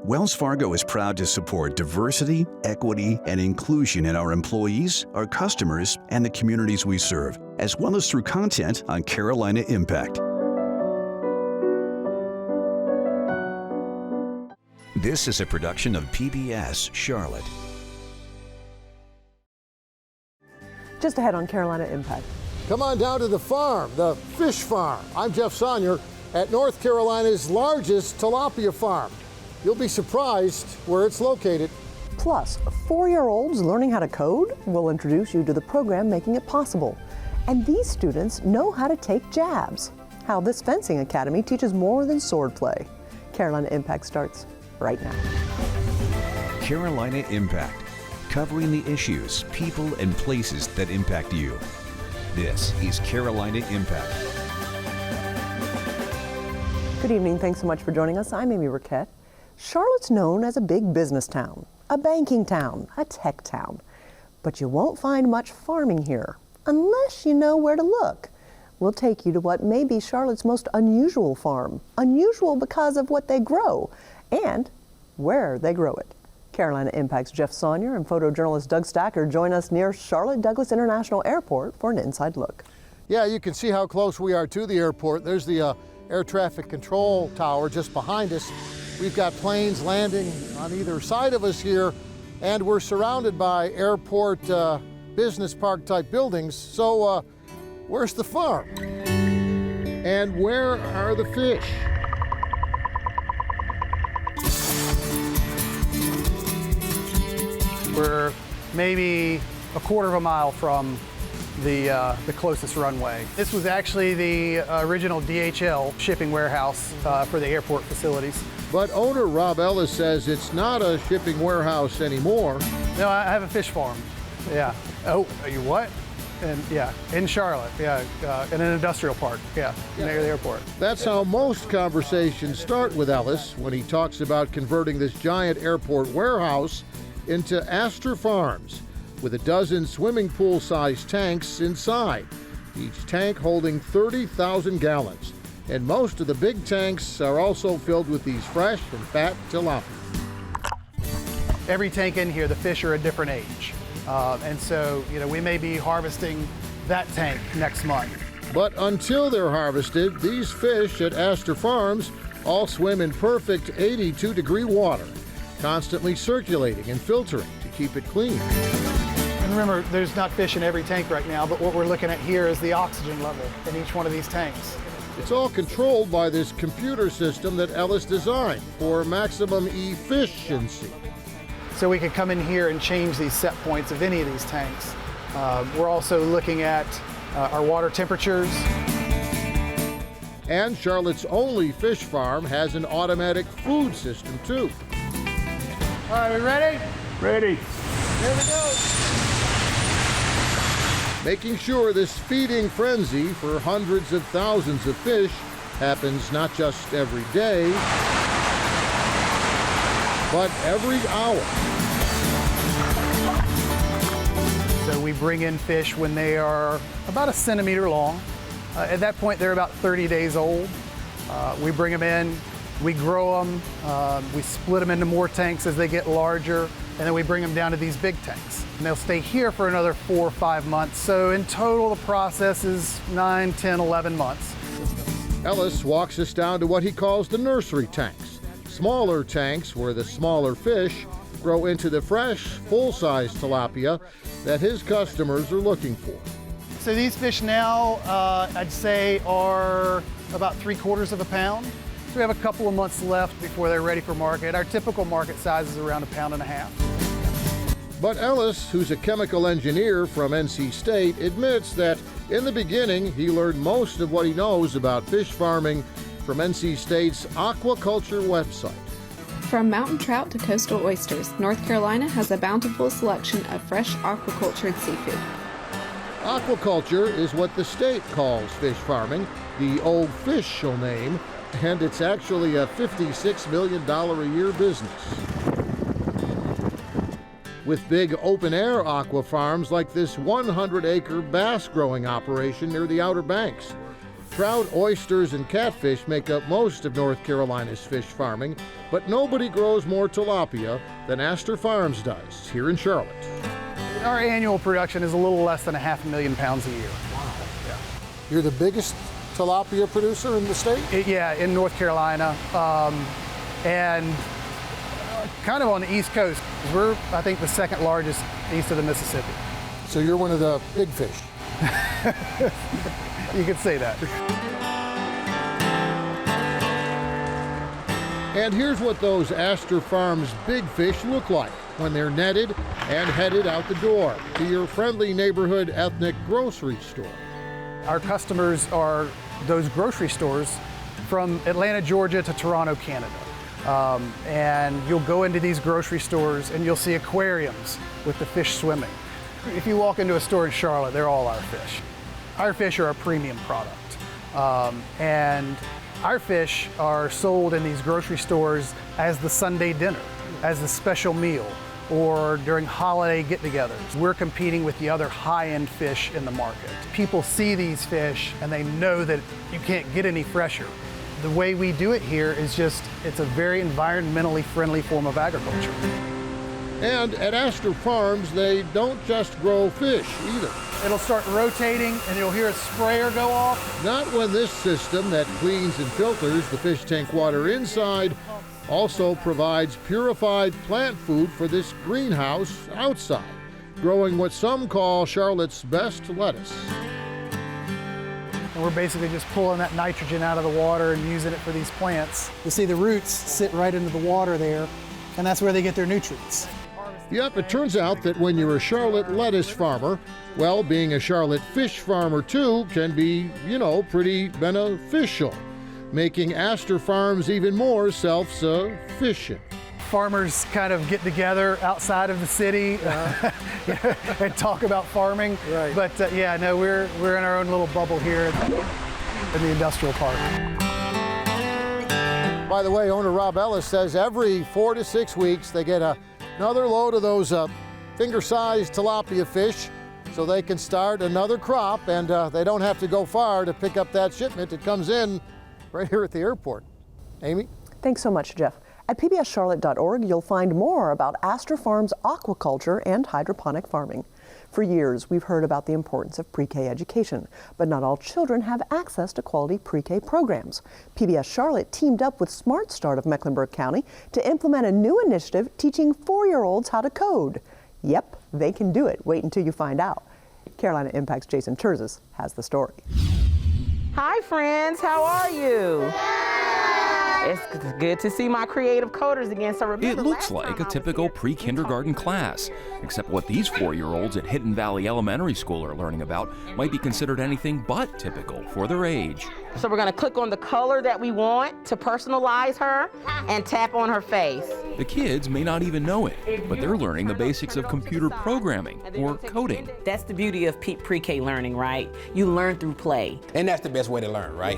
Wells Fargo is proud to support diversity, equity, and inclusion in our employees, our customers, and the communities we serve, as well as through content on Carolina Impact. This is a production of PBS Charlotte. Just ahead on Carolina Impact. Come on down to the farm, the fish farm. I'm Jeff Sonnier at North Carolina's largest tilapia farm. You'll be surprised where it's located. Plus, 4-year-olds learning how to code. We'll introduce you to the program making it possible. And these students know how to take jabs. How this fencing academy teaches more than swordplay. Carolina Impact starts right now. Carolina Impact, covering the issues, people, and places that impact you. This is Carolina Impact. Good evening. Thanks so much for joining us. I'm Amy Burkett. Charlotte's known as a big business town, a banking town, a tech town. But you won't find much farming here unless you know where to look. We'll take you to what may be Charlotte's most unusual farm. Unusual because of what they grow and where they grow it. Carolina Impact's Jeff Sonnier and photojournalist Doug Stacker join us near Charlotte Douglas International Airport for an inside look. Yeah, you can see how close we are to the airport. There's the air traffic control tower just behind us. We've got planes landing on either side of us here, and we're surrounded by airport business park type buildings. So where's the farm? And where are the fish? We're maybe a quarter of a mile from the closest runway. This was actually the original DHL shipping warehouse for the airport facilities. But owner Rob Ellis says it's not a shipping warehouse anymore. No, I have a fish farm. Yeah. Oh, are you what? And yeah, in Charlotte. Yeah, in an industrial park. Yeah, near the airport. That's how most conversations start with Ellis when he talks about converting this giant airport warehouse into Astor Farms, with a dozen swimming pool-sized tanks inside, each tank holding 30,000 gallons. And most of the big tanks are also filled with these fresh and fat tilapia. Every tank in here, the fish are a different age. And so, we may be harvesting that tank next month. But until they're harvested, these fish at Astor Farms all swim in perfect 82-degree water, constantly circulating and filtering to keep it clean. And remember, there's not fish in every tank right now, but what we're looking at here is the oxygen level in each one of these tanks. It's all controlled by this computer system that Ellis designed for maximum efficiency. So we could come in here and change these set points of any of these tanks. We're also looking at our water temperatures. And Charlotte's only fish farm has an automatic food system too. All right, we ready? Ready. Here we go. Making sure this feeding frenzy for hundreds of thousands of fish happens not just every day, but every hour. So we bring in fish when they are about a centimeter long. At that point, they're about 30 days old. We bring them in, we grow them, we split them into more tanks as they get larger, and then we bring them down to these big tanks. And they'll stay here for another 4 or 5 months. So in total, the process is 9, 10, 11 months. Ellis walks us down to what he calls the nursery tanks. Smaller tanks where the smaller fish grow into the fresh, full-size tilapia that his customers are looking for. So these fish now, I'd say, are about 3/4 of a pound. So we have a couple of months left before they're ready for market. Our typical market size is around 1.5 pounds. But Ellis, who's a chemical engineer from NC State, admits that in the beginning he learned most of what he knows about fish farming from NC State's aquaculture website. From mountain trout to coastal oysters, North Carolina has a bountiful selection of fresh aquacultured seafood. Aquaculture is what the state calls fish farming, the official name, and it's actually a $56 million a year business. With big open-air aqua farms like this 100-acre bass growing operation near the Outer Banks. Trout, oysters, and catfish make up most of North Carolina's fish farming, but nobody grows more tilapia than Astor Farms does here in Charlotte. Our annual production is a little less than 500,000 pounds a year. You're the biggest tilapia producer in the state? Yeah, in North Carolina, and kind of on the East Coast. We're, I think, the second largest east of the Mississippi. So you're one of the big fish. You could say that. And here's what those Astor Farms big fish look like when they're netted and headed out the door to your friendly neighborhood ethnic grocery store. Our customers are those grocery stores from Atlanta, Georgia to Toronto, Canada. And you'll go into these grocery stores and you'll see aquariums with the fish swimming. If you walk into a store in Charlotte, they're all our fish. Our fish are a premium product. And our fish are sold in these grocery stores as the Sunday dinner, as the special meal, or during holiday get-togethers. We're competing with the other high-end fish in the market. People see these fish and they know that you can't get any fresher. The way we do it here is it's a very environmentally friendly form of agriculture. And at Astor Farms, they don't just grow fish either. It'll start rotating and you'll hear a sprayer go off. Not when this system that cleans and filters the fish tank water inside also provides purified plant food for this greenhouse outside, growing what some call Charlotte's best lettuce. And we're basically just pulling that nitrogen out of the water and using it for these plants. You see the roots sit right into the water there, and that's where they get their nutrients. Yep, it turns out that when you're a Charlotte lettuce farmer, well, being a Charlotte fish farmer too can be, pretty beneficial, making Astor Farms even more self-sufficient. Farmers kind of get together outside of the city and talk about farming. Right. But we're in our own little bubble here in the industrial park. By the way, owner Rob Ellis says every 4 to 6 weeks they get another load of those finger-sized tilapia fish so they can start another crop, and they don't have to go far to pick up that shipment. It comes in right here at the airport. Amy? Thanks so much, Jeff. At pbscharlotte.org, you'll find more about Astor Farms aquaculture and hydroponic farming. For years, we've heard about the importance of pre-K education, but not all children have access to quality pre-K programs. PBS Charlotte teamed up with Smart Start of Mecklenburg County to implement a new initiative teaching 4-year-olds how to code. Yep, they can do it. Wait until you find out. Carolina Impact's Jason Terzis has the story. Hi friends, how are you? It's good to see my creative coders again. So remember, it looks like a typical pre-kindergarten class, except what these 4-year-olds at Hidden Valley Elementary School are learning about might be considered anything but typical for their age. So we're gonna click on the color that we want to personalize her and tap on her face. The kids may not even know it, but they're learning the basics of computer programming or coding. That's the beauty of pre-K learning, right? You learn through play. And that's the best way to learn, right?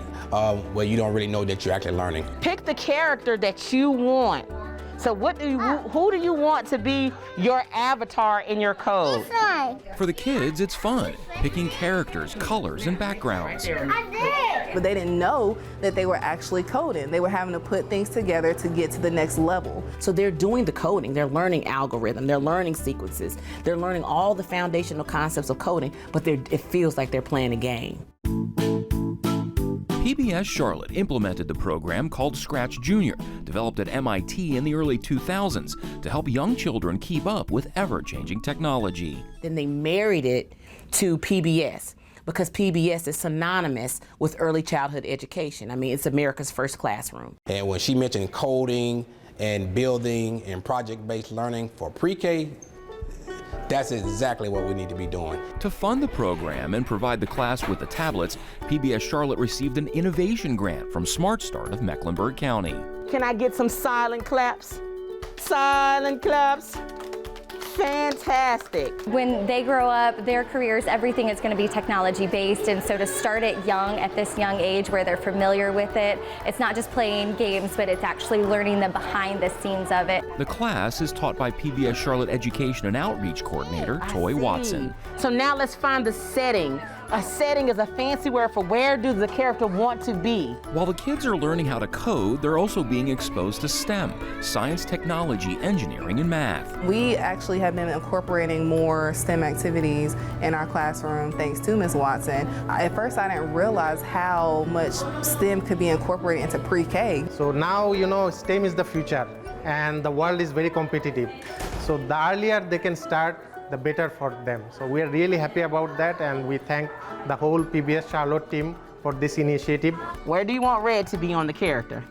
Where you don't really know that you're actually learning. Pick the character that you want. So who do you want to be your avatar in your code? For the kids, it's fun, picking characters, colors, and backgrounds. But they didn't know that they were actually coding. They were having to put things together to get to the next level. So they're doing the coding, they're learning algorithm, they're learning sequences, they're learning all the foundational concepts of coding, but it feels like they're playing a game. PBS Charlotte implemented the program called Scratch Junior, developed at MIT in the early 2000s to help young children keep up with ever-changing technology. Then they married it to PBS because PBS is synonymous with early childhood education. I mean, it's America's first classroom. And when she mentioned coding and building and project-based learning for pre-K, that's exactly what we need to be doing. To fund the program and provide the class with the tablets, PBS Charlotte received an innovation grant from Smart Start of Mecklenburg County. Can I get some silent claps? Silent claps. Fantastic. When they grow up, their careers, everything is going to be technology based, and so to start it young at this young age where they're familiar with it, it's not just playing games, but it's actually learning the behind the scenes of it. The class is taught by PBS Charlotte Education and Outreach Coordinator Toy Watson. So now let's find the setting A setting is a fancy word for where does the character want to be. While the kids are learning how to code, they're also being exposed to STEM, science, technology, engineering, and math. We actually have been incorporating more STEM activities in our classroom thanks to Ms. Watson. At first I didn't realize how much STEM could be incorporated into pre-K. So now, you know, STEM is the future and the world is very competitive. So the earlier they can start, the better for them. So we are really happy about that, and we thank the whole PBS Charlotte team for this initiative. Where do you want Red to be on the character?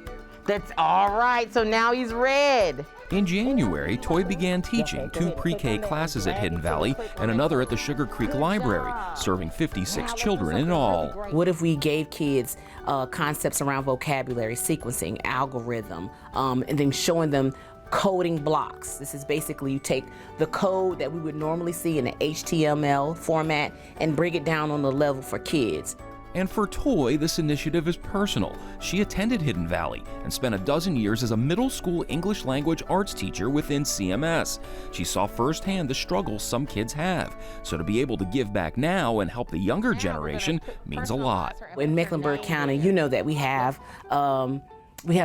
That's all right, so now he's Red. In January, Toy began teaching 2 pre-K classes at Hidden Valley and another at the Sugar Creek Library, serving 56 children in all. What if we gave kids concepts around vocabulary, sequencing, algorithm, and then showing them coding blocks? This is basically you take the code that we would normally see in the HTML format and bring it down on the level for kids. And for Toy, this initiative is personal. She attended Hidden Valley and spent a dozen years as a middle school English language arts teacher within CMS. She saw firsthand the struggles some kids have. So to be able to give back now and help the younger generation means a lot. In Mecklenburg County, you know that we have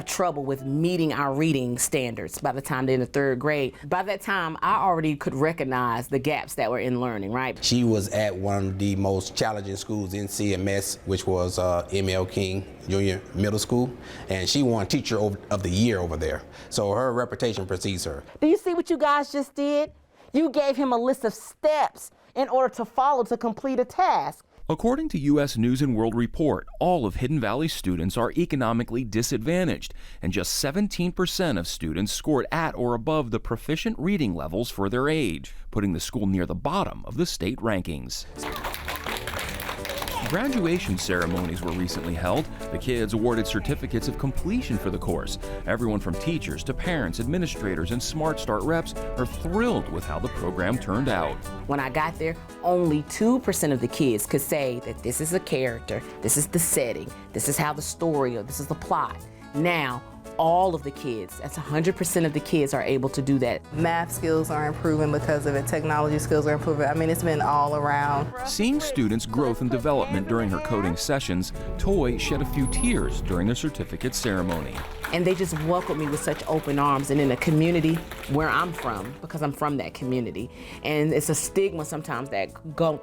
trouble with meeting our reading standards by the time they're in the 3rd grade. By that time, I already could recognize the gaps that were in learning, right? She was at one of the most challenging schools in CMS, which was M.L. King Junior Middle School, and she won Teacher of the Year over there. So her reputation precedes her. Do you see what you guys just did? You gave him a list of steps in order to follow to complete a task. According to U.S. News & World Report, all of Hidden Valley students are economically disadvantaged, and just 17% of students scored at or above the proficient reading levels for their age, putting the school near the bottom of the state rankings. Graduation ceremonies were recently held. The kids awarded certificates of completion for the course. Everyone from teachers to parents, administrators, and Smart Start reps are thrilled with how the program turned out. When I got there, only 2% of the kids could say that this is a character, this is the setting, this is how the story, or this is the plot. Now, all of the kids, that's 100% of the kids are able to do that. Math skills are improving because of it. Technology skills are improving. I mean, it's been all around. Seeing students' growth and development during her coding sessions, Toy shed a few tears during the certificate ceremony. And they just welcomed me with such open arms, and in a community where I'm from, because I'm from that community. And it's a stigma sometimes that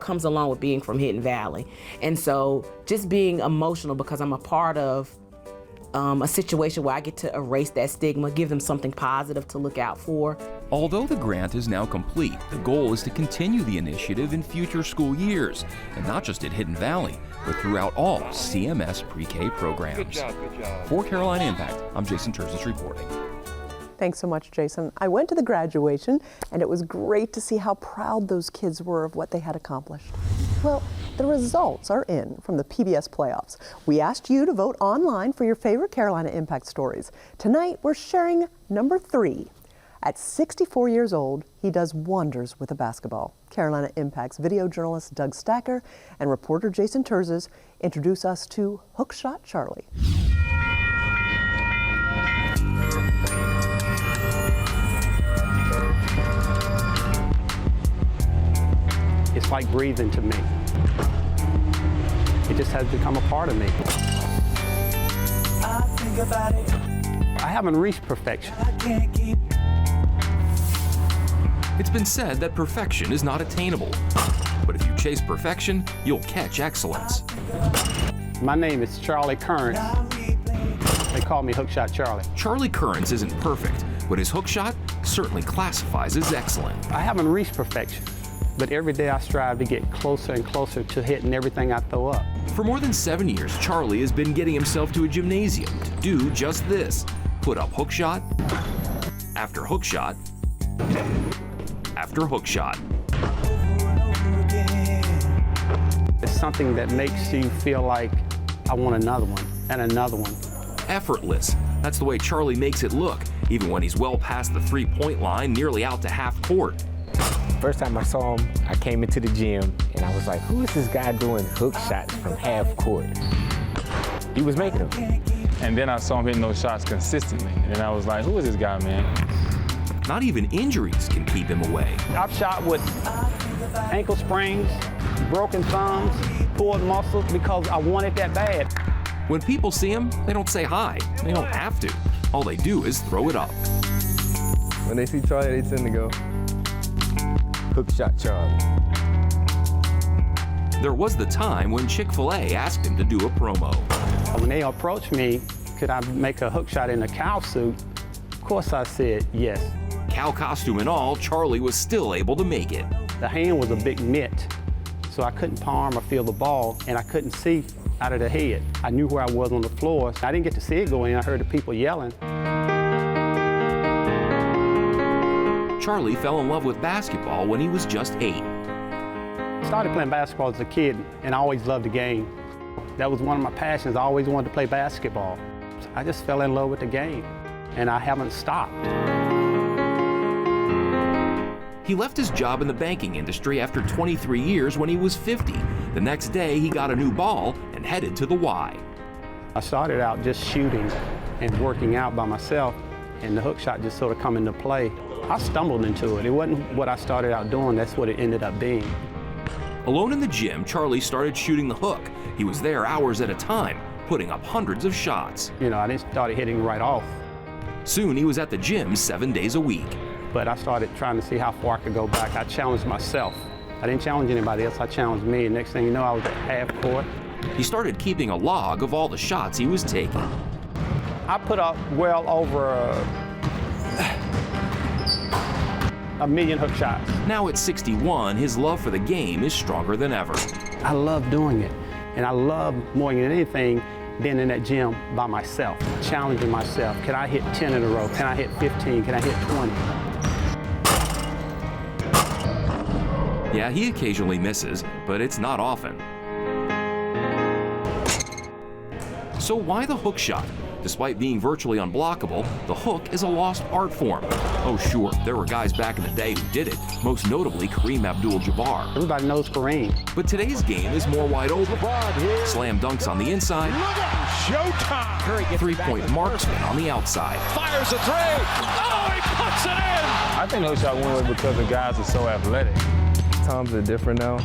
comes along with being from Hidden Valley. And so just being emotional because I'm a part of a situation where I get to erase that stigma, give them something positive to look out for. Although the grant is now complete, the goal is to continue the initiative in future school years, and not just at Hidden Valley, but throughout all CMS pre-K programs. Good job, good job. For Carolina Impact, I'm Jason Terzis reporting. Thanks so much, Jason. I went to the graduation, and it was great to see how proud those kids were of what they had accomplished. Well, the results are in from the PBS playoffs. We asked you to vote online for your favorite Carolina Impact stories. Tonight, we're sharing number 3. At 64 years old, he does wonders with a basketball. Carolina Impact's video journalist Doug Stacker and reporter Jason Terzis introduce us to Hookshot Charlie. It's like breathing to me. It just has become a part of me. I think about it. I haven't reached perfection. It's been said that perfection is not attainable. But if you chase perfection, you'll catch excellence. My name is Charlie Currence. They call me Hookshot Charlie. Charlie Currence isn't perfect, but his hookshot certainly classifies as excellent. I haven't reached perfection, but every day I strive to get closer and closer to hitting everything I throw up. For more than 7 years, Charlie has been getting himself to a gymnasium to do just this. Put up hookshot after hookshot after hookshot. It's something that makes you feel like I want another one and another one. Effortless. That's the way Charlie makes it look, even when he's well past the three-point line, nearly out to half court. First time I saw him, I came into the gym and I was like, who is this guy doing hook shots from half court? He was making them. And then I saw him hitting those shots consistently, and I was like, who is this guy, man? Not even injuries can keep him away. I've shot with ankle sprains, broken thumbs, pulled muscles because I want it that bad. When people see him, they don't say hi. They don't have to. All they do is throw it up. When they see Charlie, they tend to go, hook shot Charlie. There was the time when Chick-fil-A asked him to do a promo. When they approached me, could I make a hook shot in a cow suit? Of course I said yes. Cow costume and all, Charlie was still able to make it. The hand was a big mitt, so I couldn't palm or feel the ball, and I couldn't see out of the head. I knew where I was on the floor. I didn't get to see it go in. I heard the people yelling. Charlie fell in love with basketball when he was just 8. I started playing basketball as a kid, and I always loved the game. That was one of my passions. I always wanted to play basketball. I just fell in love with the game, and I haven't stopped. He left his job in the banking industry after 23 years when he was 50. The next day, he got a new ball and headed to the Y. I started out just shooting and working out by myself, and the hook shot just sort of come into play. I stumbled into it. It wasn't what I started out doing, that's what it ended up being. Alone in the gym, Charlie started shooting the hook. He was there hours at a time, putting up hundreds of shots. You know, I didn't start hitting right off. Soon, he was at the gym 7 days a week. But I started trying to see how far I could go back. I challenged myself. I didn't challenge anybody else, I challenged me. And next thing you know, I was at half court. He started keeping a log of all the shots he was taking. I put up well over a million hook shots. Now at 61, his love for the game is stronger than ever. I love doing it. And I love more than anything being in that gym by myself, challenging myself. Can I hit 10 in a row? Can I hit 15? Can I hit 20? Yeah, he occasionally misses, but it's not often. So why the hook shot? Despite being virtually unblockable, the hook is a lost art form. Oh sure, there were guys back in the day who did it, most notably Kareem Abdul-Jabbar. Everybody knows Kareem. But today's game is more wide open. Slam dunks on the inside. Showtime! Three-point marksman on the outside. Fires a three! Oh, he puts it in! I think those shots went because the guys are so athletic. Times are different now.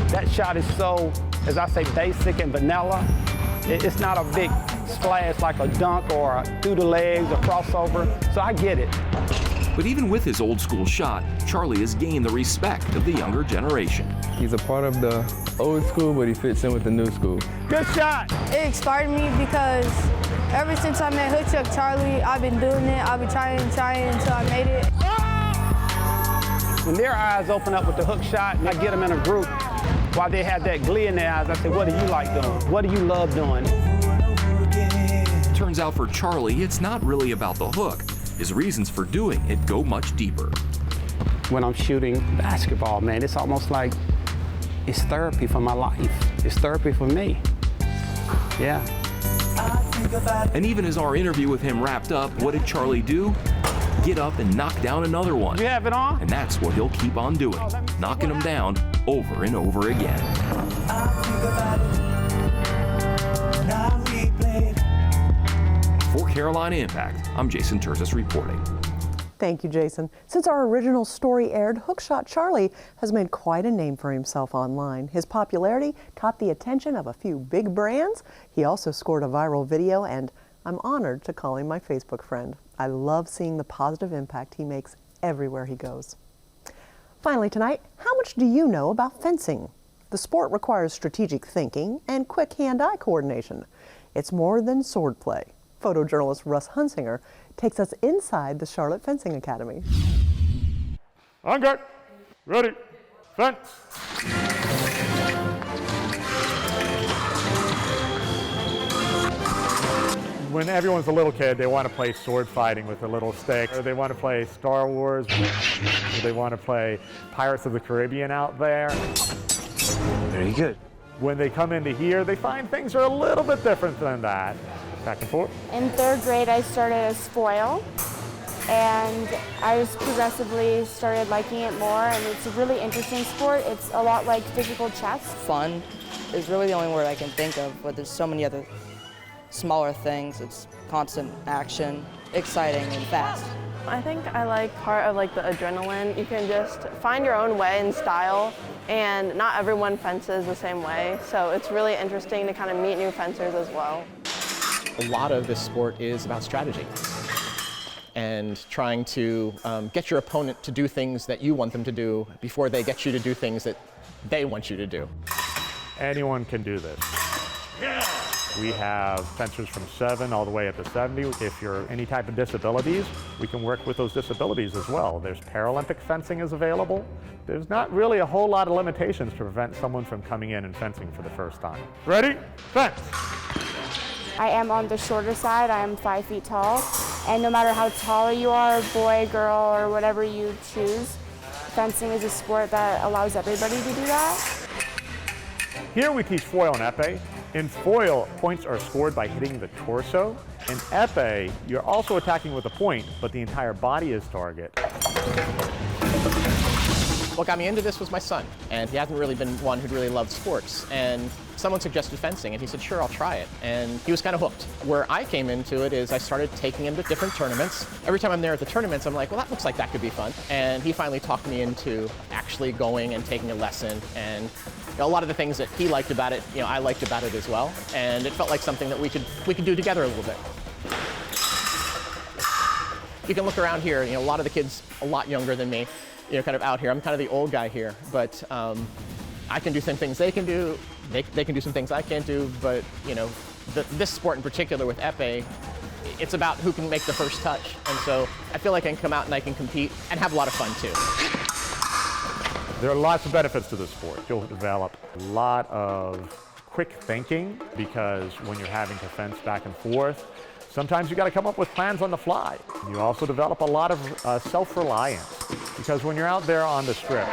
That shot is so, as I say, basic and vanilla. It's not a big splash like a dunk or a through the legs or crossover, so I get it. But even with his old school shot, Charlie has gained the respect of the younger generation. He's a part of the old school, but he fits in with the new school. Good shot! It inspired me because ever since I met Hook Chuck Charlie, I've been doing it. I've been trying until I made it. When their eyes open up with the hook shot, and I get them in a group, while they have that glee in their eyes, I say, what do you like doing? What do you love doing? Turns out for Charlie, it's not really about the hook. His reasons for doing it go much deeper. When I'm shooting basketball, man, it's almost like it's therapy for my life. It's therapy for me. Yeah. And even as our interview with him wrapped up, what did Charlie do? Get up and knock down another one. You have it on? And that's what he'll keep on doing, knocking them down over and over again. For Carolina Impact, I'm Jason Terzis reporting. Thank you, Jason. Since our original story aired, Hookshot Charlie has made quite a name for himself online. His popularity caught the attention of a few big brands. He also scored a viral video, and I'm honored to call him my Facebook friend. I love seeing the positive impact he makes everywhere he goes. Finally tonight, how much do you know about fencing? The sport requires strategic thinking and quick hand-eye coordination. It's more than swordplay. Photojournalist Russ Hunsinger takes us inside the Charlotte Fencing Academy. On guard, ready, fence. When everyone's a little kid, they want to play sword fighting with a little stick, or they want to play Star Wars, or they want to play Pirates of the Caribbean out there. Very good. When they come into here, they find things are a little bit different than that. Back and forth. In third grade, I started as foil, and I just progressively started liking it more, and it's a really interesting sport. It's a lot like physical chess. Fun is really the only word I can think of, but there's so many other smaller things. It's constant action, exciting and fast. I think I like part of the adrenaline. You can just find your own way and style and not everyone fences the same way, so it's really interesting to kind of meet new fencers as well. A lot of this sport is about strategy and trying to get your opponent to do things that you want them to do before they get you to do things that they want you to do. Anyone can do this. We have fencers from 7 all the way up to 70. If you're any type of disabilities, we can work with those disabilities as well. There's Paralympic fencing is available. There's not really a whole lot of limitations to prevent someone from coming in and fencing for the first time. Ready? Fence! I am on the shorter side. I am 5 feet tall. And no matter how tall you are, boy, girl, or whatever you choose, fencing is a sport that allows everybody to do that. Here we teach foil and epee. In foil, points are scored by hitting the torso. In epee, you're also attacking with a point, but the entire body is target. What got me into this was my son, and he hasn't really been one who'd really loved sports. And someone suggested fencing, and he said, sure, I'll try it. And he was kind of hooked. Where I came into it is I started taking him to different tournaments. Every time I'm there at the tournaments, I'm like, well, that looks like that could be fun. And he finally talked me into actually going and taking a lesson. And a lot of the things that he liked about it, I liked about it as well. And it felt like something that we could do together a little bit. You can look around here, a lot of the kids a lot younger than me, kind of out here. I'm kind of the old guy here, but I can do some things they can do. They can do some things I can't do, but this sport in particular with epee, it's about who can make the first touch. And so I feel like I can come out and I can compete and have a lot of fun too. There are lots of benefits to this sport. You'll develop a lot of quick thinking because when you're having to fence back and forth, sometimes you got to come up with plans on the fly. You also develop a lot of self-reliance because when you're out there on the strip,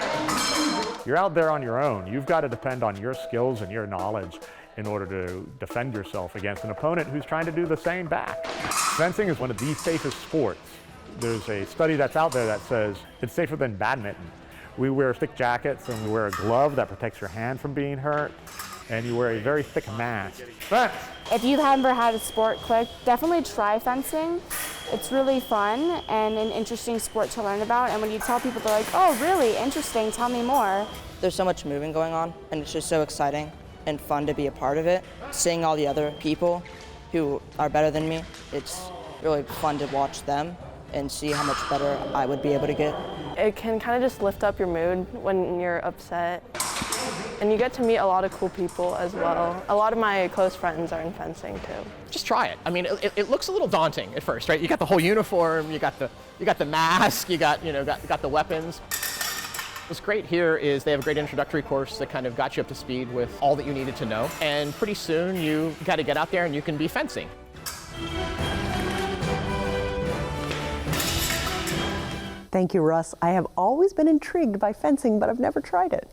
you're out there on your own. You've got to depend on your skills and your knowledge in order to defend yourself against an opponent who's trying to do the same back. Fencing is one of the safest sports. There's a study that's out there that says it's safer than badminton. We wear thick jackets and we wear a glove that protects your hand from being hurt, and you wear a very thick mask. Fence! If you've ever had a sport click, definitely try fencing. It's really fun and an interesting sport to learn about, and when you tell people, they're like, oh, really? Interesting, tell me more. There's so much moving going on, and it's just so exciting and fun to be a part of it. Seeing all the other people who are better than me, it's really fun to watch them and see how much better I would be able to get. It can kind of just lift up your mood when you're upset. And you get to meet a lot of cool people as well. A lot of my close friends are in fencing too. Just try it. I mean, it looks a little daunting at first, right? You got the whole uniform, you got the mask, you got the weapons. What's great here is they have a great introductory course that kind of got you up to speed with all that you needed to know. And pretty soon you got to get out there and you can be fencing. Thank you, Russ. I have always been intrigued by fencing, but I've never tried it.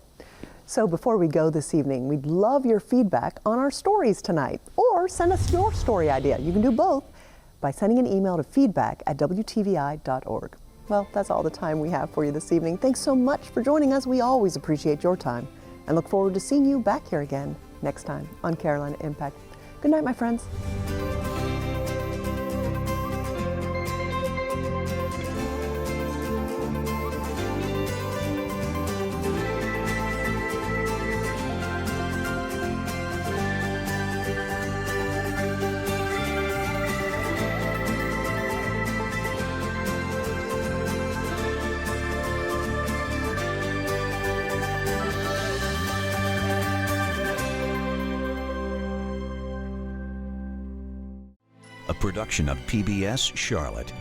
So before we go this evening, we'd love your feedback on our stories tonight, or send us your story idea. You can do both by sending an email to feedback@wtvi.org. Well, that's all the time we have for you this evening. Thanks so much for joining us. We always appreciate your time and look forward to seeing you back here again next time on Carolina Impact. Good night, my friends. A production of PBS Charlotte.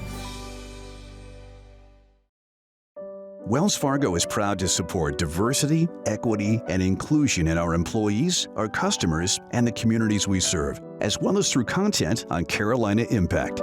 Wells Fargo is proud to support diversity, equity, and inclusion in our employees, our customers, and the communities we serve, as well as through content on Carolina Impact.